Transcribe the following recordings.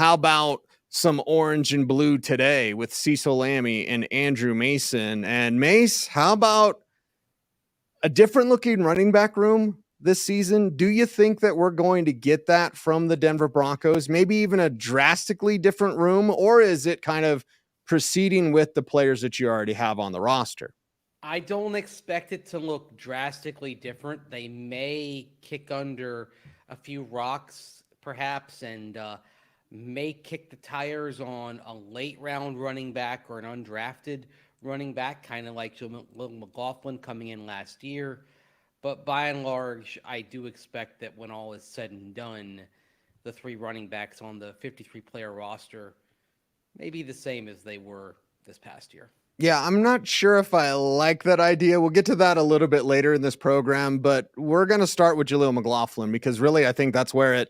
how about some orange and blue today with Cecil Lammey and Andrew Mason? And Mace, how about a different looking running back room this season? Do you think that we're going to get that from the Denver Broncos? Maybe even a drastically different room, or is it kind of proceeding with the players that you already have on the roster? I don't expect it to look drastically different. They may kick under a few rocks, perhaps, and may kick the tires on a late round running back or an undrafted running back, kind of like Jaleel McLaughlin coming in last year. But by and large, I do expect that when all is said and done, the 3 running backs on the 53-player roster may be the same as they were this past year. Yeah, I'm not sure if I like that idea. We'll get to that a little bit later in this program, but we're going to start with Jaleel McLaughlin because really I think that's where it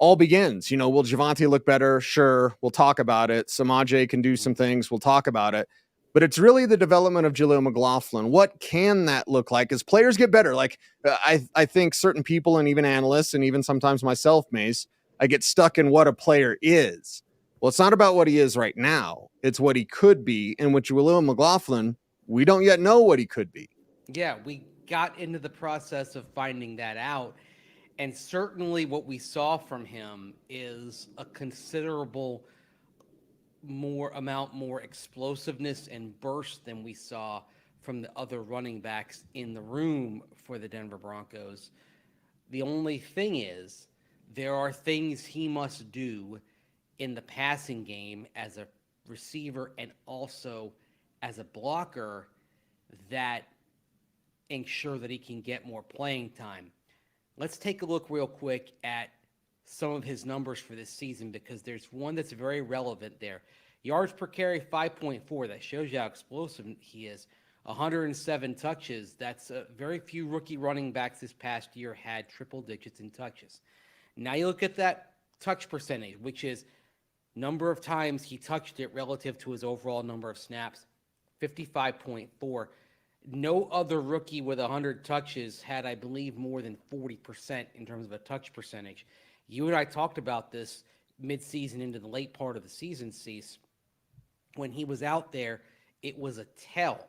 all begins. Will Javonte look better? Sure, we'll talk about it. Samaje can do some things. We'll talk about it. But it's really the development of Jaleel McLaughlin. What can that look like as players get better? Like I think certain people and even analysts and even sometimes myself, Mace, I get stuck in what a player is. Well, it's not about what he is right now. It's what he could be. And with Jaleel McLaughlin, we don't yet know what he could be. Yeah, we got into the process of finding that out. And certainly what we saw from him is a considerable more explosiveness and burst than we saw from the other running backs in the room for the Denver Broncos. The only thing is, there are things he must do in the passing game as a receiver and also as a blocker that ensure that he can get more playing time. Let's take a look real quick at some of his numbers for this season because there's one that's very relevant there. Yards per carry, 5.4. That shows you how explosive he is. 107 touches. That's very few rookie running backs this past year had triple digits in touches. Now you look at that touch percentage, which is number of times he touched it relative to his overall number of snaps, 55.4. No other rookie with 100 touches had, I believe, more than 40% in terms of a touch percentage. You and I talked about this midseason into the late part of the season, Cease. When he was out there, it was a tell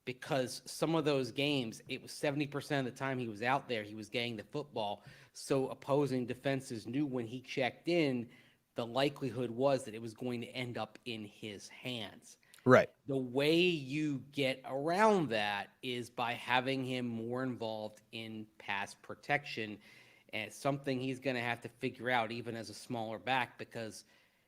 because some of those games, it was 70% of the time he was out there, he was getting the football. So opposing defenses knew when he checked in, the likelihood was that it was going to end up in his hands. Right. The way you get around that is by having him more involved in pass protection. And it's something he's going to have to figure out even as a smaller back, because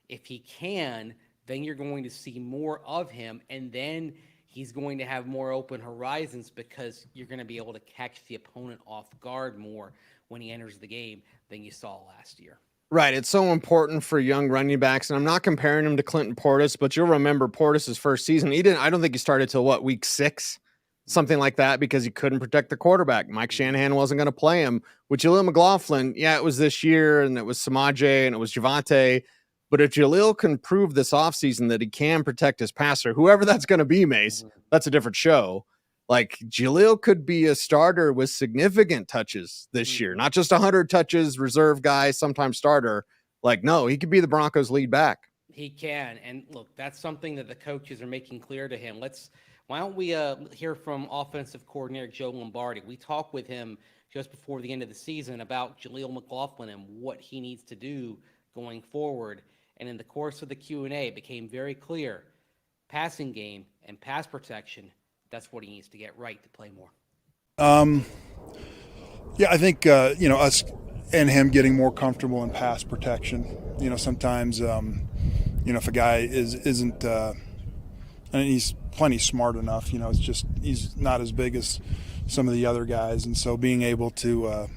if he can, then you're going to see more of him, and then he's going to have more open horizons because you're going to be able to catch the opponent off guard more when he enters the game than you saw last year. Right. It's so important for young running backs. And I'm not comparing him to Clinton Portis, but you'll remember Portis' first season. I don't think he started till week 6, something like that, because he couldn't protect the quarterback. Mike Shanahan wasn't going to play him. With Jaleel McLaughlin, yeah, it was this year, and it was Samaje, and it was Javonte. But if Jaleel can prove this offseason that he can protect his passer, whoever that's going to be, Mace, that's a different show. Like, Jaleel could be a starter with significant touches this year, not just 100 touches, reserve guy, sometimes starter. Like, no, he could be the Broncos' lead back. He can. And look, that's something that the coaches are making clear to him. Why don't we hear from offensive coordinator Joe Lombardi? We talked with him just before the end of the season about Jaleel McLaughlin and what he needs to do going forward. And in the course of the Q&A, it became very clear, passing game and pass protection, that's what he needs to get right to play more. Yeah, I think, us and him getting more comfortable in pass protection. Sometimes, if a guy isn't, and he's plenty smart enough, it's just he's not as big as some of the other guys. And so being able to,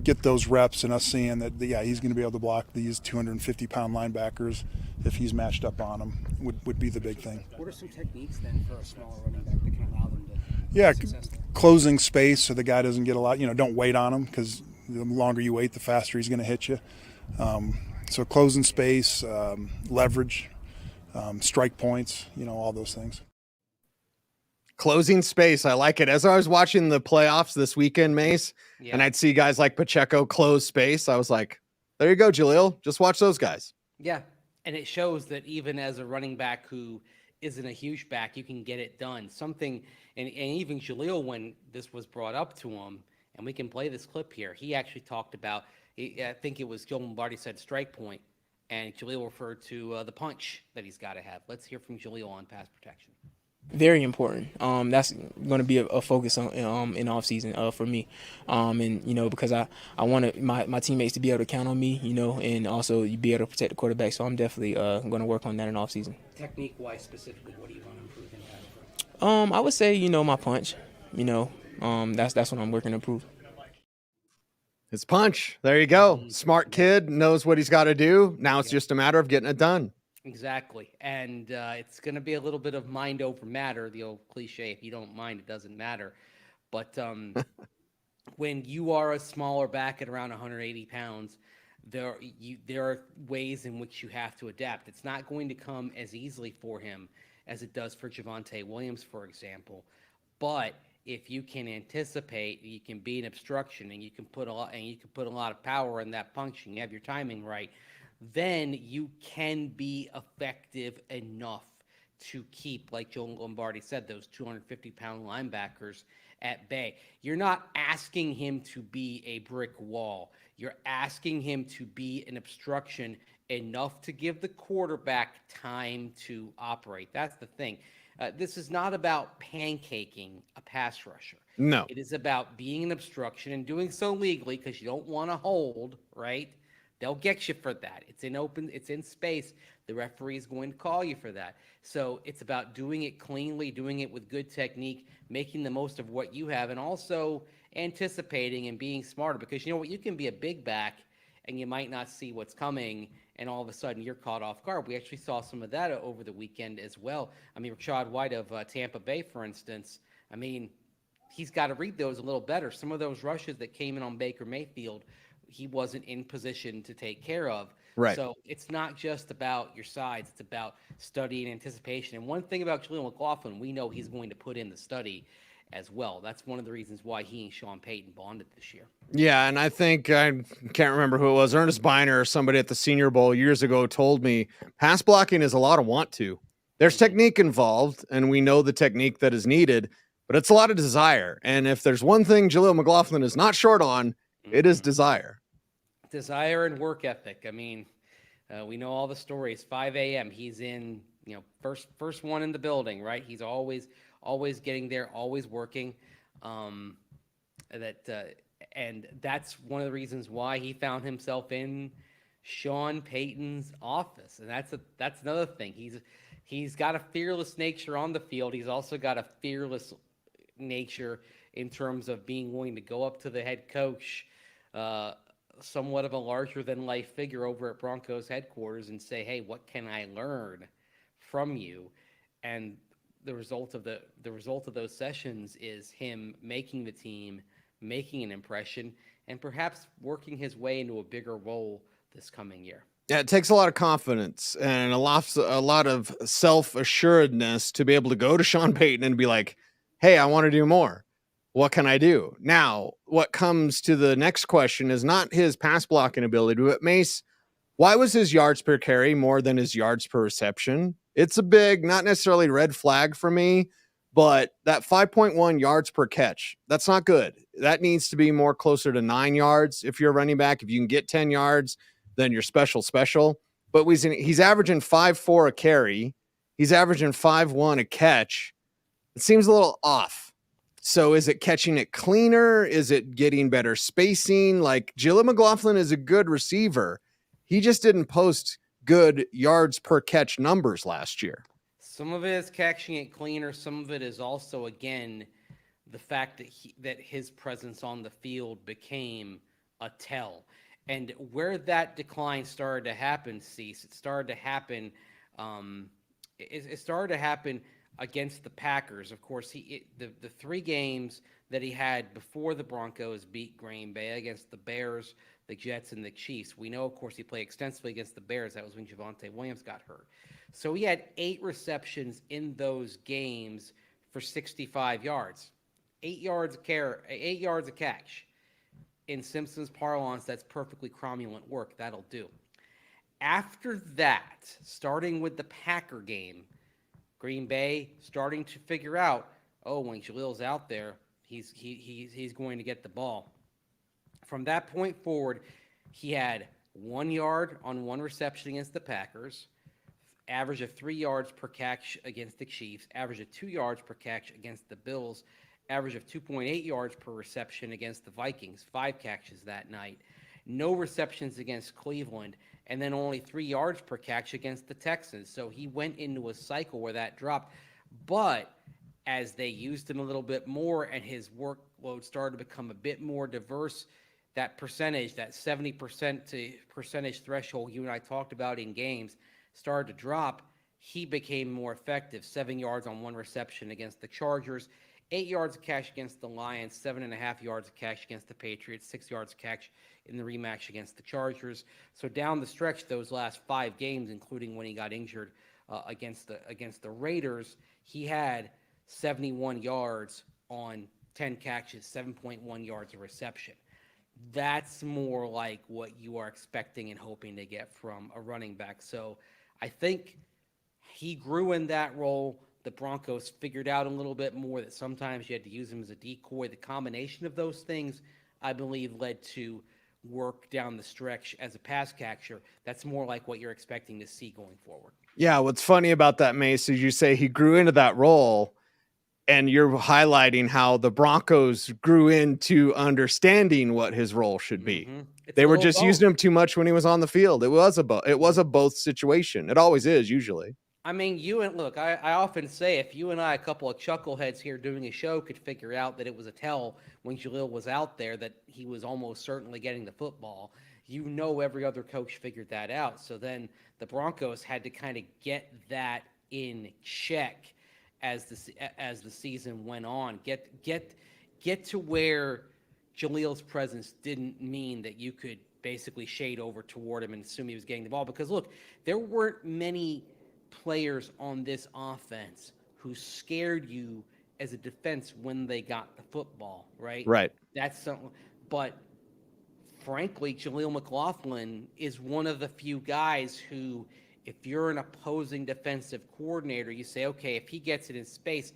get those reps and us seeing that, he's going to be able to block these 250-pound linebackers if he's matched up on them would be the big thing. What are some techniques then for a smaller running back that can allow them to have success? Closing space so the guy doesn't get a lot, don't wait on him, because the longer you wait, the faster he's going to hit you. So closing space, leverage, strike points, all those things. Closing space, I like it. As I was watching the playoffs this weekend, Mace, and I'd see guys like Pacheco close space, I was like, There you go, Jaleel. Just watch those guys. Yeah, and it shows that even as a running back who isn't a huge back, you can get it done. Something, and even Jaleel, when this was brought up to him, and we can play this clip here, he actually talked about, I think it was Joe Lombardi said strike point, and Jaleel referred to the punch that he's got to have. Let's hear from Jaleel on pass protection. Very important. That's going to be a focus on in off season for me, and because I want my teammates to be able to count on me, and also be able to protect the quarterback. So I'm definitely going to work on that in off season. Technique wise, specifically, what do you want to improve in pass pro? I would say my punch. That's what I'm working to improve. His punch. There you go. Smart kid, knows what he's got to do. Now it's just a matter of getting it done. Exactly. And it's going to be a little bit of mind over matter, the old cliche, if you don't mind, it doesn't matter. But when you are a smaller back at around 180 pounds, there are ways in which you have to adapt. It's not going to come as easily for him as it does for Javonte Williams, for example. But if you can anticipate, you can be an obstruction, and you can put a lot of power in that punch, and you have your timing right, then you can be effective enough to keep, like Joe Lombardi said, those 250-pound linebackers at bay. You're not asking him to be a brick wall. You're asking him to be an obstruction enough to give the quarterback time to operate. That's the thing. This is not about pancaking a pass rusher. No. It is about being an obstruction and doing so legally, because you don't want to hold, right? They'll get you for that. It's in space. The referee is going to call you for that. So it's about doing it cleanly, doing it with good technique, making the most of what you have, and also anticipating and being smarter, because you know what? You can be a big back and you might not see what's coming, and all of a sudden you're caught off guard. We actually saw some of that over the weekend as well. I mean, Rashad White of Tampa Bay, for instance, I mean, he's got to read those a little better. Some of those rushes that came in on Baker Mayfield, he wasn't in position to take care of. Right. So it's not just about your sides. It's about study and anticipation. And one thing about Jaleel McLaughlin, we know he's going to put in the study as well. That's one of the reasons why he and Sean Payton bonded this year. Yeah, and I think, I can't remember who it was, Ernest Biner or somebody at the Senior Bowl years ago told me pass blocking is a lot of want to. There's technique involved, and we know the technique that is needed, but it's a lot of desire. And if there's one thing Jaleel McLaughlin is not short on, it is desire. Desire and work ethic. I mean, we know all the stories. 5 a.m. He's in, first one in the building, right? He's always getting there, always working. And that's one of the reasons why he found himself in Sean Payton's office. And that's another thing. He's got a fearless nature on the field. He's also got a fearless nature in terms of being willing to go up to the head coach, somewhat of a larger than life figure over at Broncos headquarters, and say, hey, what can I learn from you? And the result of those sessions is him making the team, making an impression, and perhaps working his way into a bigger role this coming year. Yeah, it takes a lot of confidence and a lot of self-assuredness to be able to go to Sean Payton and be like, hey, I want to do more. What can I do? Now, what comes to the next question is not his pass blocking ability, but Mace, why was his yards per carry more than his yards per reception? It's a big, not necessarily red flag for me, but that 5.1 yards per catch, that's not good. That needs to be more closer to 9 yards. If you're a running back, if you can get 10 yards, then you're special. But he's averaging 5.4 a carry. He's averaging 5.1 a catch. It seems a little off. So is it catching it cleaner? Is it getting better spacing? Like, Jaleel McLaughlin is a good receiver. He just didn't post good yards per catch numbers last year. Some of it is catching it cleaner. Some of it is also, again, the fact that his presence on the field became a tell. And where that decline started to happen, Cecil, it started to happen. It started to happen against the Packers. Of course, the 3 games that he had before the Broncos beat Green Bay, against the Bears, the Jets, and the Chiefs. We know, of course, he played extensively against the Bears. That was when Javonte Williams got hurt. So he had 8 receptions in those games for 65 yards, 8 yards a catch. in Simpson's parlance, that's perfectly cromulent work. That'll do. After that, starting with the Packer game, Green Bay starting to figure out, oh, when Jaleel's out there, he's going to get the ball. From that point forward, he had 1 yard on 1 reception against the Packers, average of 3 yards per catch against the Chiefs, average of 2 yards per catch against the Bills, average of 2.8 yards per reception against the Vikings, 5 catches that night, no receptions against Cleveland, and then only 3 yards per catch against the Texans. So he went into a cycle where that dropped. But as they used him a little bit more and his workload started to become a bit more diverse, that percentage, that 70% to percentage threshold you and I talked about in games, started to drop. He became more effective, 7 yards on 1 reception against the Chargers, 8 yards of catch against the Lions, 7.5 yards of catch against the Patriots, 6 yards of catch in the rematch against the Chargers. So down the stretch, those last 5 games, including when he got injured against the Raiders, he had 71 yards on 10 catches, 7.1 yards of reception. That's more like what you are expecting and hoping to get from a running back. So I think he grew in that role. The Broncos figured out a little bit more that sometimes you had to use him as a decoy. The combination of those things, I believe, led to work down the stretch as a pass catcher. That's more like what you're expecting to see going forward. Yeah, what's funny about that, Mace, is you say he grew into that role, and you're highlighting how the Broncos grew into understanding what his role should be. Mm-hmm. They were just using him too much when he was on the field. It was a both situation. It always is usually. I mean, I often say if you and I, a couple of chuckleheads here doing a show, could figure out that it was a tell when Jaleel was out there that he was almost certainly getting the football, every other coach figured that out. So then the Broncos had to kind of get that in check as the season went on. Get to where Jaleel's presence didn't mean that you could basically shade over toward him and assume he was getting the ball. Because look, there weren't many players on this offense who scared you as a defense when they got the football, right? Right. That's something. But frankly, Jaleel McLaughlin is one of the few guys who, if you're an opposing defensive coordinator, you say, okay, if he gets it in space,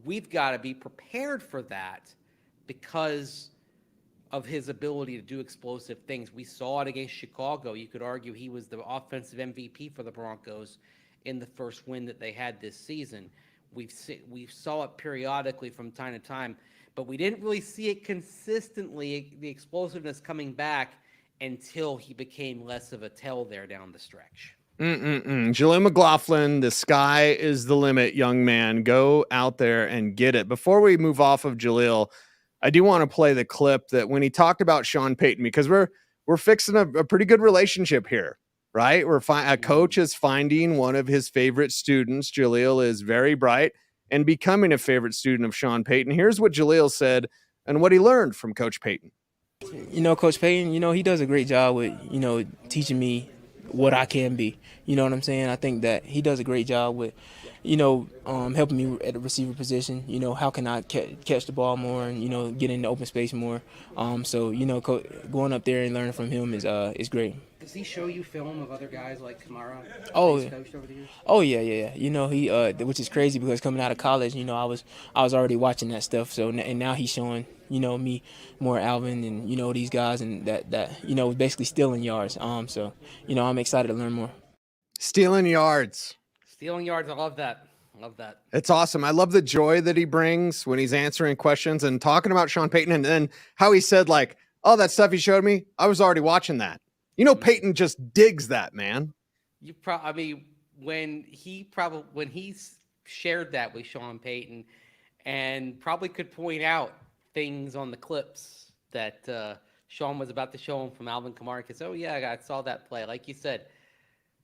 we've got to be prepared for that because of his ability to do explosive things. We saw it against Chicago. You could argue he was the offensive MVP for the Broncos in the first win that they had this season. We saw it periodically from time to time, but we didn't really see it consistently, the explosiveness coming back, until he became less of a tell there down the stretch. Jaleel McLaughlin, the sky is the limit, young man. Go out there and get it. Before we move off of Jaleel, I do want to play the clip that when he talked about Sean Payton, because we're fixing a pretty good relationship here. Right? A coach is finding one of his favorite students. Jaleel is very bright and becoming a favorite student of Sean Payton. Here's what Jaleel said and what he learned from Coach Payton. Coach Payton, he does a great job with, teaching me what I can be. You know what I'm saying? I think that he does a great job with, helping me at the receiver position. How can I catch the ball more and, get in the open space more. So, going up there and learning from him is great. Does he show you film of other guys like Kamara? Oh, Coached over the years? Oh yeah. He which is crazy because coming out of college, I was already watching that stuff. So and now he's showing me more Alvin and these guys and that basically stealing yards. So I'm excited to learn more. Stealing yards. I love that. It's awesome. I love the joy that he brings when he's answering questions and talking about Sean Payton, and then how he said like, "Oh, that stuff he showed me, I was already watching that." Payton just digs that, man. When he shared that with Sean Payton, and probably could point out things on the clips that Sean was about to show him from Alvin Kamara, because I saw that play. Like you said,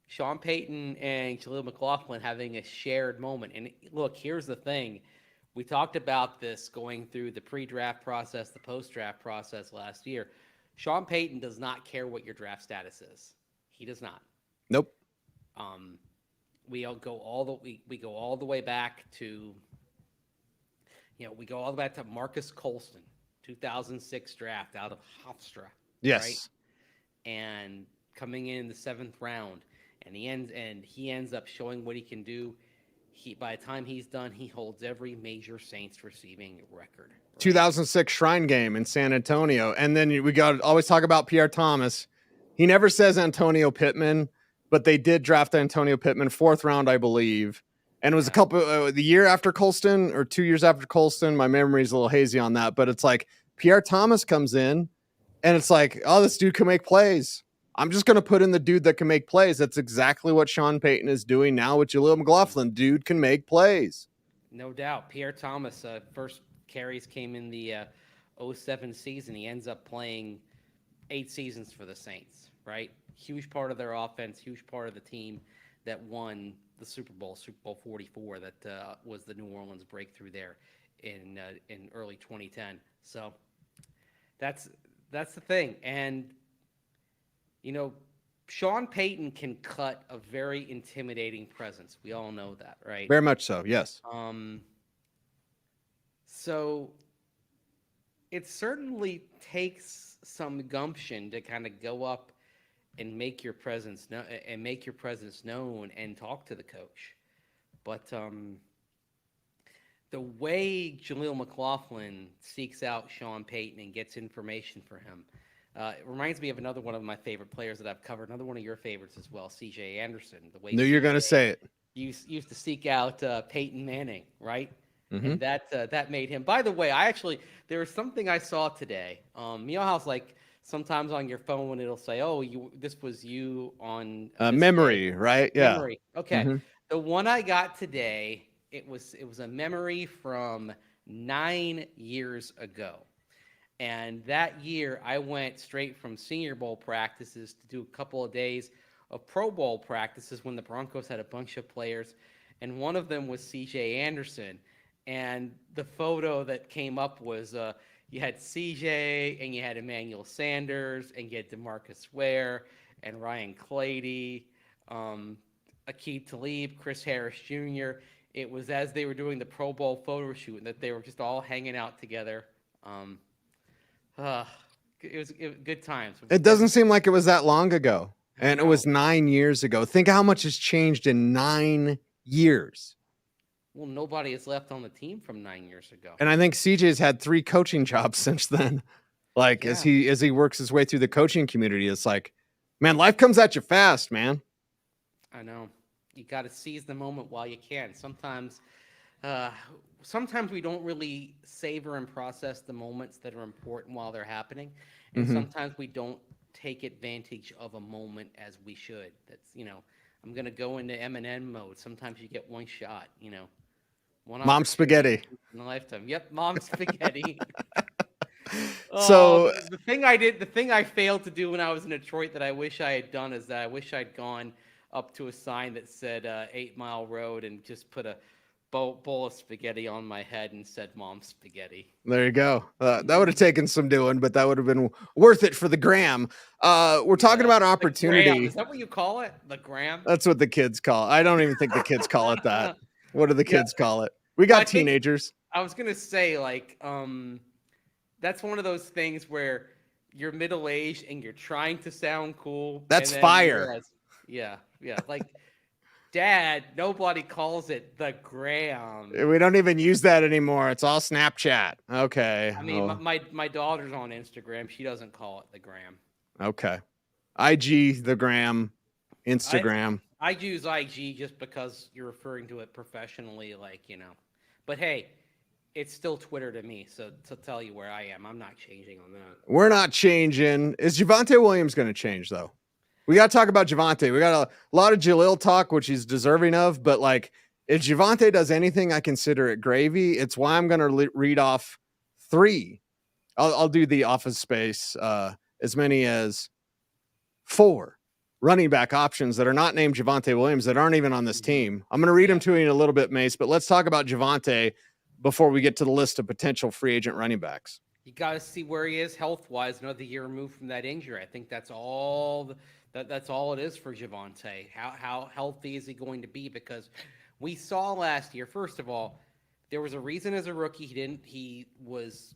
Sean Payton and Jaleel McLaughlin having a shared moment. And look, here's the thing. We talked about this going through the pre-draft process, the post-draft process last year. Sean Payton does not care what your draft status is. He does not. Nope. We go all the way back to Marcus Colston 2006 draft out of Hofstra. Yes. Right? And coming in the 7th round, and he ends up showing what he can do. By the time he's done, he holds every major Saints receiving record. Right? 2006 Shrine Game in San Antonio. And then we got always talk about Pierre Thomas. He never says Antonio Pittman, but they did draft Antonio Pittman 4th round, I believe. And it was a couple the year after Colston or 2 years after Colston. My memory's a little hazy on that, but it's like Pierre Thomas comes in and it's like, oh, this dude can make plays. I'm just going to put in the dude that can make plays. That's exactly what Sean Payton is doing now with Jaleel McLaughlin. Dude can make plays. No doubt. Pierre Thomas, first carries came in the 07 season. He ends up playing 8 seasons for the Saints, right? Huge part of their offense, huge part of the team that won the Super Bowl 44, that was the New Orleans breakthrough there in early 2010. So that's the thing. And Sean Payton can cut a very intimidating presence. We all know that, right? Very much so, yes. So it certainly takes some gumption to kind of go up and make your presence known and talk to the coach. But the way Jaleel McLaughlin seeks out Sean Payton and gets information for him, it reminds me of another one of my favorite players that I've covered, another one of your favorites as well, C.J. Anderson. The way Knew you're going to say it. Used to seek out Peyton Manning, right? Mm-hmm. And that made him. By the way, there was something I saw today. You know how it's like sometimes on your phone when it'll say, "Oh, this was you on memory," right? Yeah. Memory. Okay. Mm-hmm. The one I got today, it was a memory from 9 years ago. And that year, I went straight from Senior Bowl practices to do a couple of days of Pro Bowl practices when the Broncos had a bunch of players. And one of them was C.J. Anderson. And the photo that came up was you had C.J. and you had Emmanuel Sanders and you had DeMarcus Ware and Ryan Clady, Aqib Talib, Chris Harris Jr. It was as they were doing the Pro Bowl photo shoot that they were just all hanging out together. It was good times. It doesn't seem like it was that long ago. And it was 9 years ago. Think how much has changed in 9 years. Well, nobody is left on the team from 9 years ago. And I think CJ's had 3 coaching jobs since then. Like, as he works his way through the coaching community, it's like, man, life comes at you fast, man. I know. You got to seize the moment while you can. Sometimes we don't really savor and process the moments that are important while they're happening. And sometimes we don't take advantage of a moment as we should. That's, I'm going to go into Eminem mode. Sometimes you get one shot, Mom spaghetti. In a lifetime. Yep, mom spaghetti. So the thing I failed to do when I was in Detroit that I wish I had done is that I wish I'd gone up to a sign that said 8 Mile Road and just put a bowl of spaghetti on my head and said mom spaghetti. There you go. That would have taken some doing, but that would have been worth it for the gram. We're talking about opportunity. Is that what you call it? The gram? That's what the kids call it. I don't even think the kids call it that. What do the kids call it? We got teenagers. I was going to say, that's one of those things where you're middle-aged and you're trying to sound cool. That's fire. Yeah. Like, Dad, nobody calls it the gram. We don't even use that anymore. It's all Snapchat. Okay. I mean, my daughter's on Instagram. She doesn't call it the gram. Okay. IG, the gram, Instagram. I use IG just because you're referring to it professionally, But hey, it's still Twitter to me, so to tell you where I am, I'm not changing on that. We're not changing. Is Javonte Williams going to change, though? We got to talk about Javonte. We got a lot of Jaleel talk, which he's deserving of, but if Javonte does anything, I consider it gravy. It's why I'm going to read off 3. I'll do the office space, as many as 4 running back options that are not named Javonte Williams that aren't even on this team. I'm going to read them to you in a little bit, Mace, but let's talk about Javonte before we get to the list of potential free agent running backs. You got to see where he is health-wise, another year removed from that injury. I think that's all that's all it is for Javonte. How healthy is he going to be? Because we saw last year, first of all, there was a reason as a rookie he was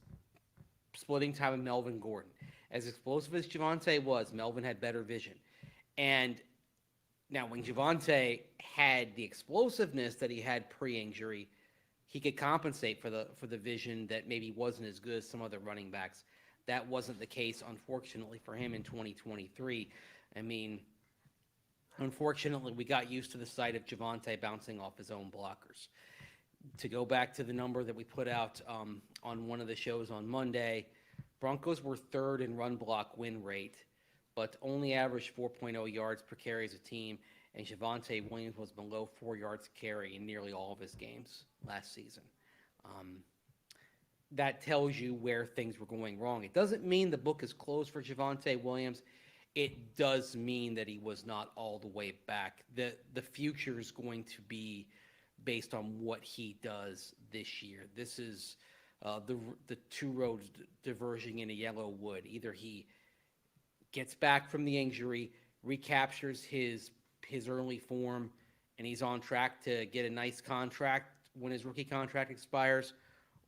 splitting time with Melvin Gordon. As explosive as Javonte was, Melvin had better vision. And now when Javonte had the explosiveness that he had pre-injury, he could compensate for the vision that maybe wasn't as good as some other running backs. That wasn't the case, unfortunately, for him in 2023. I mean, unfortunately, we got used to the sight of Javonte bouncing off his own blockers. To go back to the number that we put out on one of the shows on Monday, Broncos were third in run block win rate, but only averaged 4.0 yards per carry as a team, and Javonte Williams was below 4 yards a carry in nearly all of his games last season. That tells you where things were going wrong. It doesn't mean the book is closed for Javonte Williams. It does mean that he was not all the way back. The future is going to be based on what he does this year. This is the two roads diverging in a yellow wood. Either he gets back from the injury, recaptures his early form, and he's on track to get a nice contract when his rookie contract expires,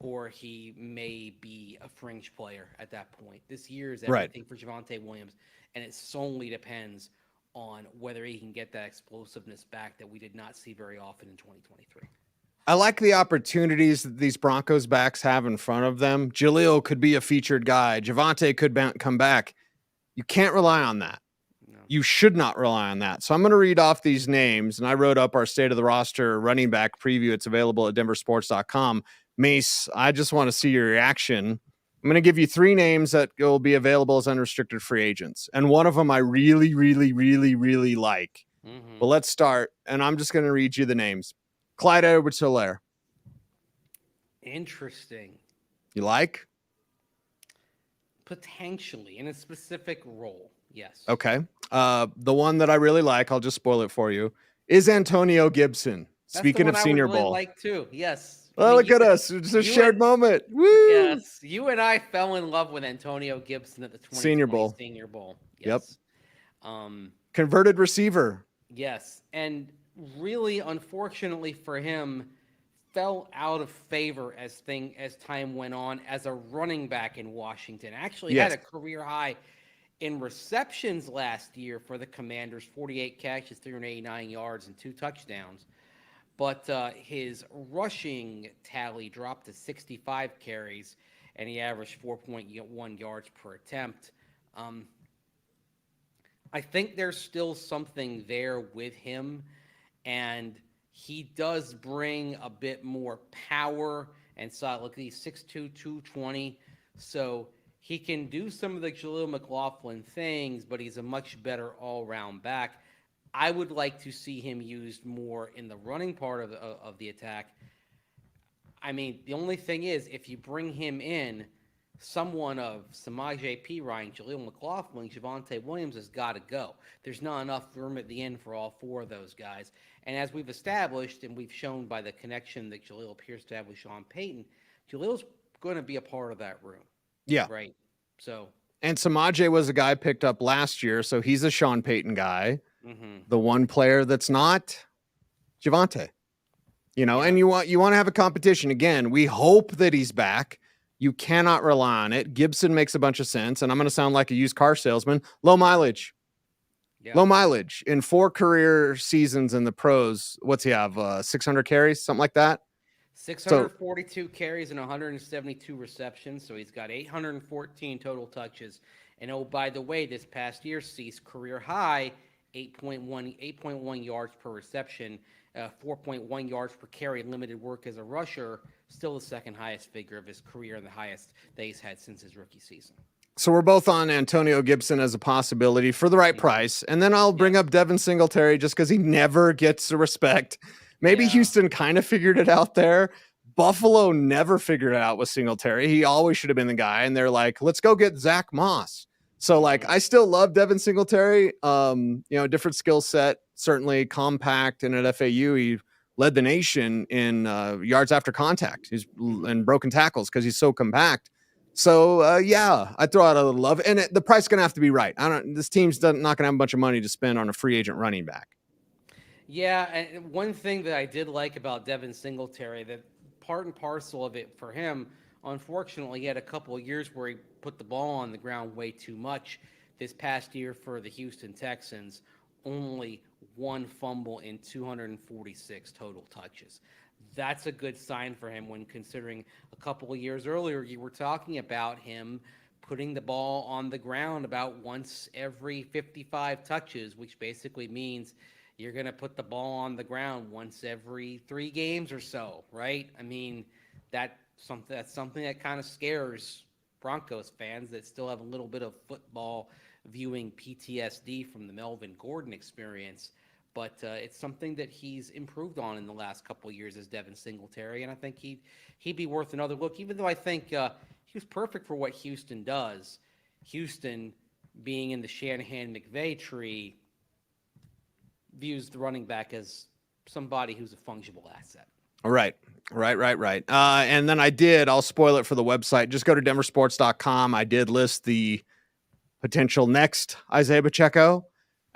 or he may be a fringe player at that point. This year is everything for Javonte Williams, and it solely depends on whether he can get that explosiveness back that we did not see very often in 2023. I like the opportunities that these Broncos backs have in front of them. Jaleel could be a featured guy. Javonte could come back. You can't rely on that. No. You should not rely on that. So I'm going to read off these names, and I wrote up our state of the roster running back preview. It's available at denversports.com. Mace, I just want to see your reaction. I'm going to give you 3 names that will be available as unrestricted free agents. And one of them I really, really, really, really like. Mm-hmm. But let's start, and I'm just going to read you the names. Clyde Edwards-Helaire. Interesting. You like? Potentially in a specific role. Yes. Okay. The one that I really like, I'll just spoil it for you, is Antonio Gibson. That's Speaking of Senior really Bowl. like too. Yes. Oh, look at us. It's a shared moment. Woo! Yes. You and I fell in love with Antonio Gibson at the 2020 Senior Bowl. Yes. Yep. Converted receiver. Yes. And really, unfortunately for him, fell out of favor as time went on as a running back in Washington. Actually had a career high in receptions last year for the Commanders, 48 catches, 389 yards, and 2 touchdowns. But his rushing tally dropped to 65 carries, and he averaged 4.1 yards per attempt. I think there's still something there with him, and he does bring a bit more power and size. Look, he's 6'2", 220, so he can do some of the Jaleel McLaughlin things, but he's a much better all-round back. I would like to see him used more in the running part of the attack. I mean, the only thing is, if you bring him in, someone of Samaje Perine, Jaleel McLaughlin, Javonte Williams has got to go. There's not enough room at the end for all 4 of those guys. And as we've established, and we've shown by the connection that Jaleel appears to have with Sean Payton, Jaleel's going to be a part of that room. Yeah. Right. So. And Samaje was a guy picked up last year, so he's a Sean Payton guy. Mm-hmm. The one player that's not, Javonte. And you want to have a competition. Again, we hope that he's back. You cannot rely on it. Gibson makes a bunch of sense, and I'm going to sound like a used car salesman. Low mileage. Yeah. Low mileage. In 4 career seasons in the pros, what's he have? 600 carries, something like that? 642 carries and 172 receptions, so he's got 814 total touches. And oh, by the way, this past year sees career high 8.1 yards per reception, 4.1 yards per carry, limited work as a rusher, still the second highest figure of his career and the highest that he's had since his rookie season. So we're both on Antonio Gibson as a possibility for the right price. And then I'll bring up Devin Singletary just because he never gets the respect. Maybe Houston kind of figured it out there. Buffalo never figured it out with Singletary. He always should have been the guy. And they're like, let's go get Zach Moss. So, I still love Devin Singletary. Different skill set, certainly compact. And at FAU, he led the nation in yards after contact and broken tackles because he's so compact. So, I throw out a little love. And the price is going to have to be right. This team's not going to have a bunch of money to spend on a free agent running back. Yeah, and one thing that I did like about Devin Singletary, that part and parcel of it for him unfortunately, he had a couple of years where he put the ball on the ground way too much. This past year for the Houston Texans, only one fumble in 246 total touches. That's a good sign for him when considering a couple of years earlier, you were talking about him putting the ball on the ground about once every 55 touches, which basically means you're going to put the ball on the ground once every 3 games or so, right? I mean, that's something that kind of scares Broncos fans that still have a little bit of football viewing PTSD from the Melvin Gordon experience. But it's something that he's improved on in the last couple of years as Devin Singletary, and I think he'd be worth another look, even though I think he was perfect for what Houston does. Houston, being in the Shanahan-McVay tree, views the running back as somebody who's a fungible asset. Right. And then I'll spoil it for the website. Just go to denversports.com. I did list the potential next Isaiah Pacheco,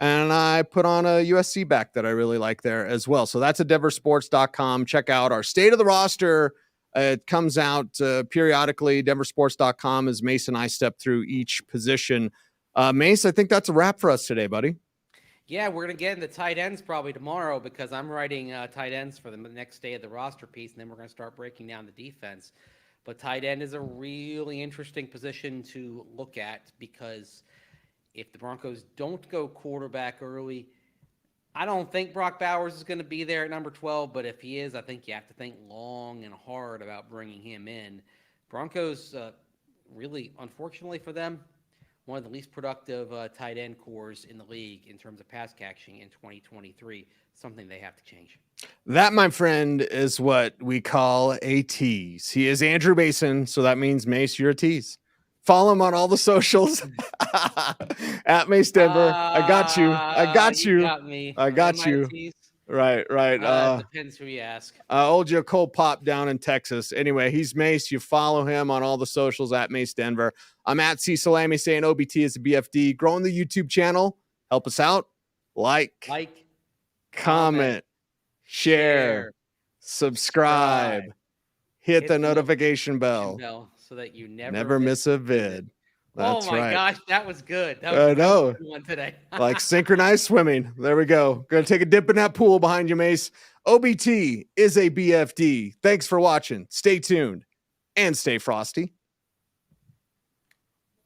and I put on a USC back that I really like there as well. So that's at denversports.com. Check out our state of the roster. It comes out periodically. Denversports.com as Mace and I step through each position. Mace, I think that's a wrap for us today, buddy. Yeah, we're going to get into tight ends probably tomorrow because I'm writing tight ends for the next day of the roster piece, and then we're going to start breaking down the defense. But tight end is a really interesting position to look at because if the Broncos don't go quarterback early, I don't think Brock Bowers is going to be there at number 12, but if he is, I think you have to think long and hard about bringing him in. Broncos, really, unfortunately for them, one of the least productive tight end cores in the league in terms of pass catching in 2023, something they have to change. That, my friend, is what we call a tease. He is Andrew Mason, so that means, Mace, you're a tease. Follow him on all the socials at Mace Denver. I got you. You got me. I got you. Right. Depends who you ask. Old Joe Cole Pop down in Texas. Anyway, he's Mace. You follow him on all the socials at Mace Denver. I'm at Cecil Lammey saying OBT is a BFD. Growing the YouTube channel. Help us out. Like, comment, share, subscribe, hit the notification bell so that you never miss a vid. That's oh my right. gosh, that was good. That I was know. a good one today. Like synchronized swimming. There we go. Gonna take a dip in that pool behind you, Mace. OBT is a BFD. Thanks for watching. Stay tuned and stay frosty.